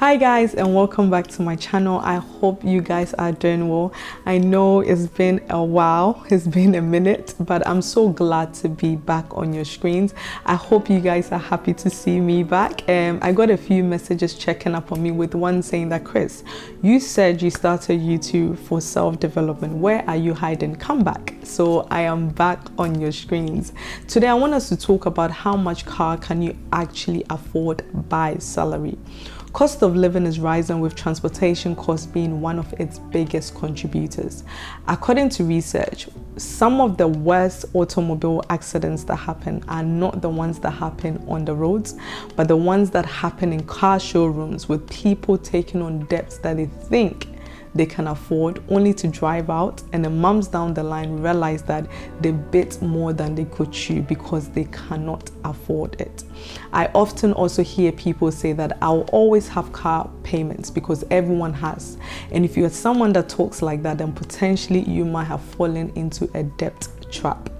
Hi guys, and welcome back to my channel. I hope you guys are doing well. I know it's been a while, it's been a minute, but I'm so glad to be back on your screens. I hope you guys are happy to see me back. I got a few messages checking up on me, with one saying that, Chris, you said you started YouTube for self-development. Where are you hiding? Come back. So I am back on your screens. Today I want us to talk about how much car can you actually afford by salary. Cost of living is rising, with transportation costs being one of its biggest contributors. According to research, some of the worst automobile accidents that happen are not the ones that happen on the roads, but the ones that happen in car showrooms, with people taking on debts that they think they can afford, only to drive out and the months down the line realize that they bit more than they could chew because they cannot afford it. I often also hear people say that I'll always have car payments because everyone has. And if you're someone that talks like that, then potentially you might have fallen into a debt trap.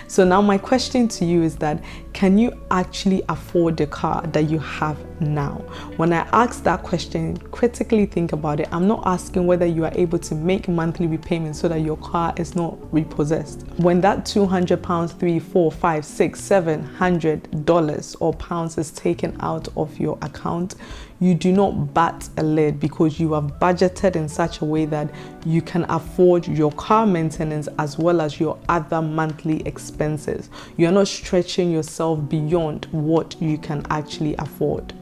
So now my question to you is that, can you actually afford the car that you have now? When I ask that question, critically think about it. I'm not asking whether you are able to make monthly repayments so that your car is not repossessed. When that £200, $300, $400, $500, $600, $700 or pounds is taken out of your account, you do not bat a lid because you have budgeted in such a way that you can afford your car maintenance as well as your other monthly expenses. You're not stretching yourself beyond what you can actually afford.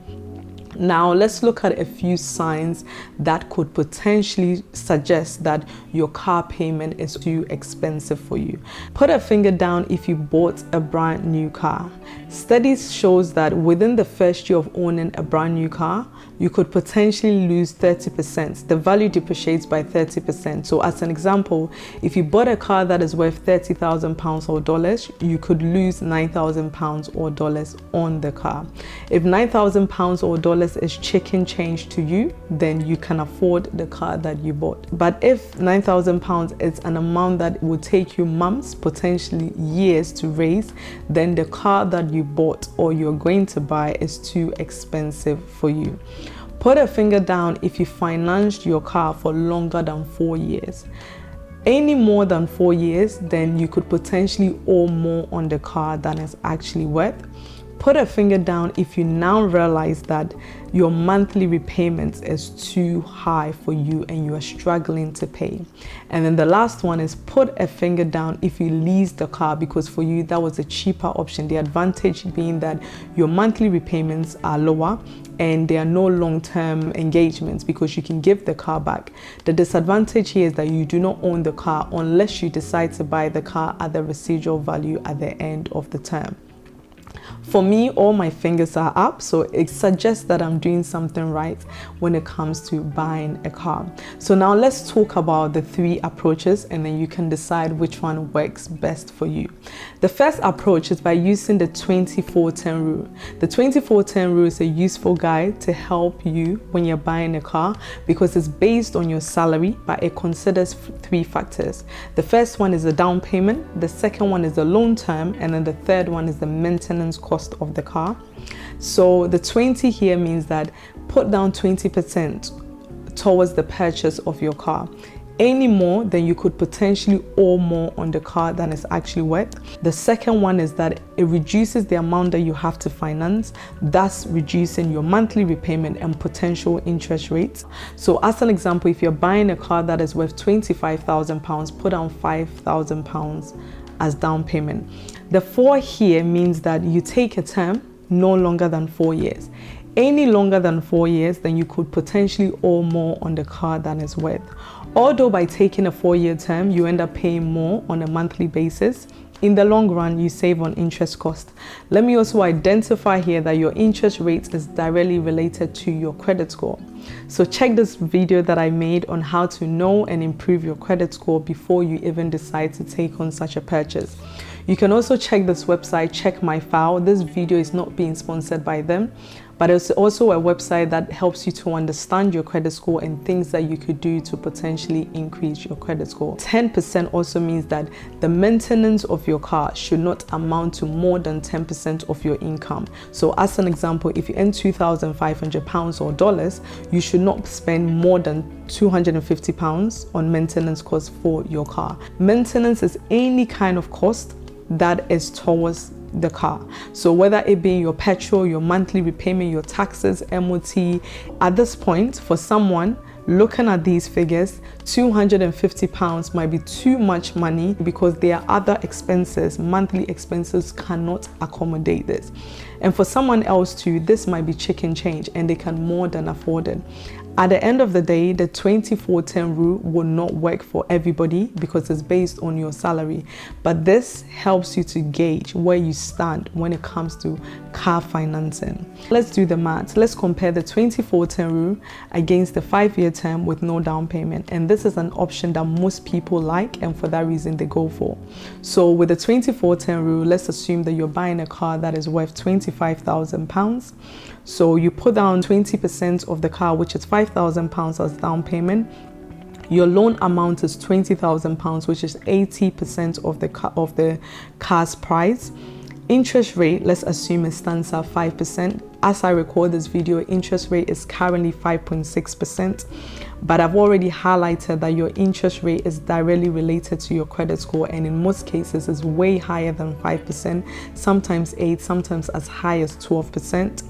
Now let's look at a few signs that could potentially suggest that your car payment is too expensive for you. Put a finger down if you bought a brand new car. Studies shows that within the first year of owning a brand new car, you could potentially lose 30%. The value depreciates by 30%. So as an example, if you bought a car that is worth £30,000 or dollars, you could lose £9,000 or dollars on the car. If £9,000 or dollars is chicken change to you, then you can afford the car that you bought. But if £9,000 is an amount that would take you months, potentially years to raise, then the car that you bought or you're going to buy is too expensive for you. Put a finger down if you financed your car for longer than 4 years. Any more than 4 years, then you could potentially owe more on the car than it's actually worth. Put a finger down if you now realize that your monthly repayment is too high for you and you are struggling to pay. And then the last one is, put a finger down if you lease the car because for you that was a cheaper option. The advantage being that your monthly repayments are lower and there are no long-term engagements because you can give the car back. The disadvantage here is that you do not own the car unless you decide to buy the car at the residual value at the end of the term. For me, all my fingers are up, so it suggests that I'm doing something right when it comes to buying a car. So now let's talk about the 3 approaches and then you can decide which one works best for you. The first approach is by using the 24-10 rule. The 24-10 rule is a useful guide to help you when you're buying a car because it's based on your salary, but it considers 3 factors. The first one is the down payment, the second one is the loan term, and then the third one is the maintenance cost of the car. So the 20 here means that put down 20% towards the purchase of your car. Any more, then you could potentially owe more on the car than it's actually worth. The second one is that it reduces the amount that you have to finance, thus reducing your monthly repayment and potential interest rates. So as an example, if you're buying a car that is worth £25,000, put down £5,000 as down payment. The 4 here means that you take a term no longer than 4 years. Any longer than 4 years, then you could potentially owe more on the car than it's worth. Although by taking a 4-year term, you end up paying more on a monthly basis, in the long run, you save on interest cost. Let me also identify here that your interest rate is directly related to your credit score. So check this video that I made on how to know and improve your credit score before you even decide to take on such a purchase. You can also check this website, Check My File. This video is not being sponsored by them, but it's also a website that helps you to understand your credit score and things that you could do to potentially increase your credit score. 10% also means that the maintenance of your car should not amount to more than 10% of your income. So as an example, if you earn £2,500 or dollars, you should not spend more than £250 on maintenance costs for your car. Maintenance is any kind of cost that is towards the car. So whether it be your petrol, your monthly repayment, your taxes, MOT, at this point, for someone looking at these figures, £250 might be too much money because there are other expenses. Monthly expenses cannot accommodate this. And for someone else too, this might be chicken change and they can more than afford it. At the end of the day, the 24/10 rule will not work for everybody because it's based on your salary. But this helps you to gauge where you stand when it comes to car financing. Let's do the math. Let's compare the 24/10 rule against the 5-year term with no down payment. And this is an option that most people like, and for that reason they go for. So with the 24/10 rule, let's assume that you're buying a car that is worth £25,000. So you put down 20% of the car, which is £5,000 as down payment. Your loan amount is £20,000, which is 80% of the car's price. Interest rate, let's assume it stands at 5%. As I record this video, interest rate is currently 5.6%. But I've already highlighted that your interest rate is directly related to your credit score, and in most cases is way higher than 5%, sometimes 8%, sometimes as high as 12%.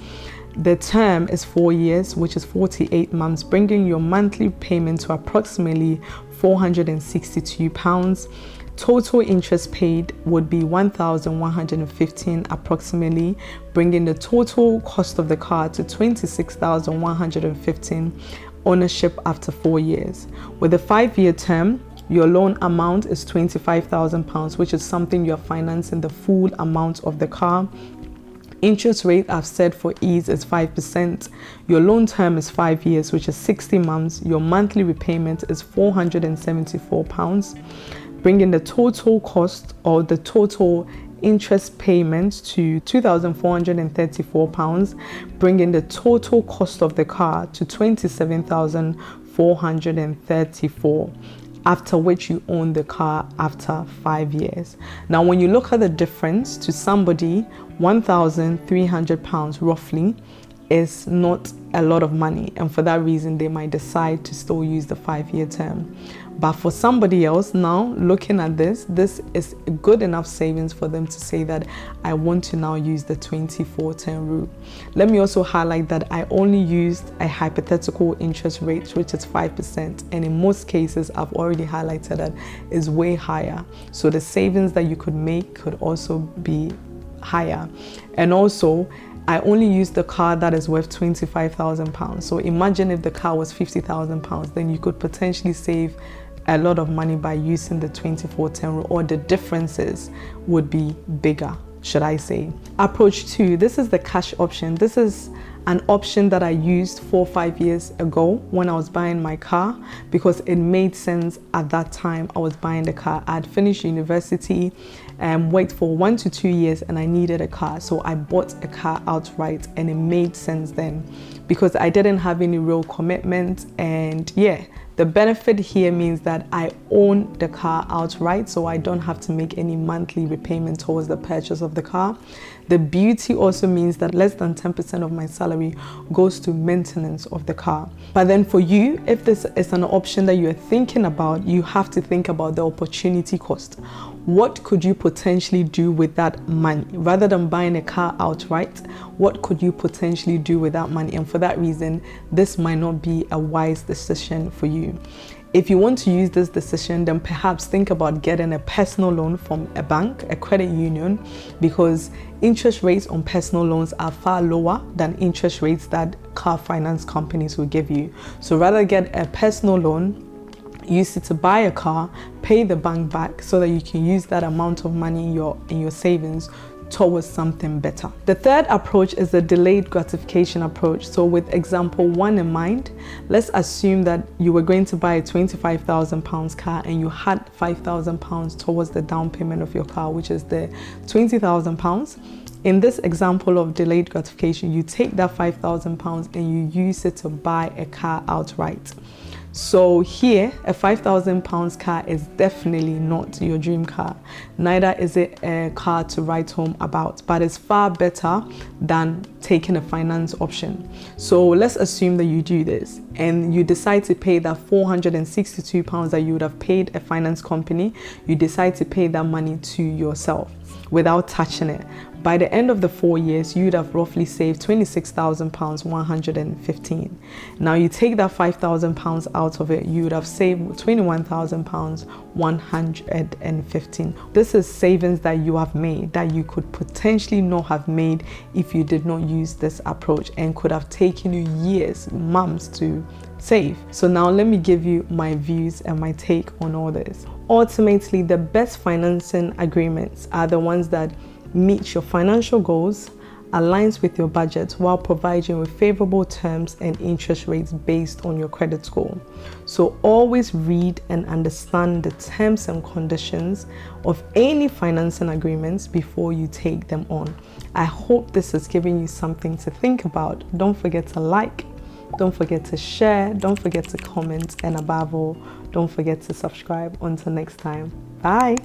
The term is 4 years, which is 48 months, bringing your monthly payment to approximately £462. Total interest paid would be £1,115 approximately, bringing the total cost of the car to £26,115. Ownership after 4 years. With a 5-year term, your loan amount is £25,000, which is something you're financing the full amount of the car. Interest rate, I've said for ease, is 5%. Your loan term is 5 years, which is 60 months. Your monthly repayment is £474, bringing the total cost or the total interest payment to £2,434, bringing the total cost of the car to £27,434. After which you own the car after 5 years. Now, when you look at the difference to somebody, £1,300 roughly is not a lot of money, and for that reason they might decide to still use the 5-year term. But for somebody else, now looking at this is good enough savings for them to say that I want to now use the 24/10 rule. Let me also highlight that I only used a hypothetical interest rate, which is 5%, and in most cases I've already highlighted that is way higher. So the savings that you could make could also be higher. And also, I only used the car that is worth £25,000. So imagine if the car was £50,000, then you could potentially save a lot of money by using the 24/10 rule, or the differences would be bigger, should I say. Approach 2, this is the cash option. This is an option that I used 4 or 5 years ago when I was buying my car, because it made sense at that time. I was buying the car. I had finished university and wait for 1 to 2 years, and I needed a car, so I bought a car outright, and it made sense then because I didn't have any real commitment. And yeah, the benefit here means that I own the car outright, so I don't have to make any monthly repayment towards the purchase of the car. The beauty also means that less than 10% of my salary goes to maintenance of the car. But then for you, if this is an option that you're thinking about, you have to think about the opportunity cost. What could you potentially do with that money? Rather than buying a car outright, what could you potentially do with that money? And for that reason, this might not be a wise decision for you. If you want to use this decision, then perhaps think about getting a personal loan from a bank, a credit union, because interest rates on personal loans are far lower than interest rates that car finance companies will give you. So rather get a personal loan, use it to buy a car, pay the bank back so that you can use that amount of money in your savings towards something better. The third approach is the delayed gratification approach. So with example 1 in mind, let's assume that you were going to buy a £25,000 car and you had £5,000 towards the down payment of your car, which is the £20,000. In this example of delayed gratification, you take that £5,000 and you use it to buy a car outright. So here, a £5,000 car is definitely not your dream car. Neither is it a car to write home about, but it's far better than taking a finance option. So let's assume that you do this and you decide to pay that £462 that you would have paid a finance company. You decide to pay that money to yourself without touching it. By the end of the 4 years, you'd have roughly saved £26,000, 115. Now you take that £5,000 out of it, you would have saved £21,000, 115. This is savings that you have made that you could potentially not have made if you did not use this approach, and could have taken you years, months to save. So now let me give you my views and my take on all this. Ultimately, the best financing agreements are the ones that meet your financial goals, aligns with your budget while providing with favorable terms and interest rates based on your credit score. So always read and understand the terms and conditions of any financing agreements before you take them on. I hope this has given you something to think about. Don't forget to like, don't forget to share, don't forget to comment, and above all, don't forget to subscribe. Until next time, bye.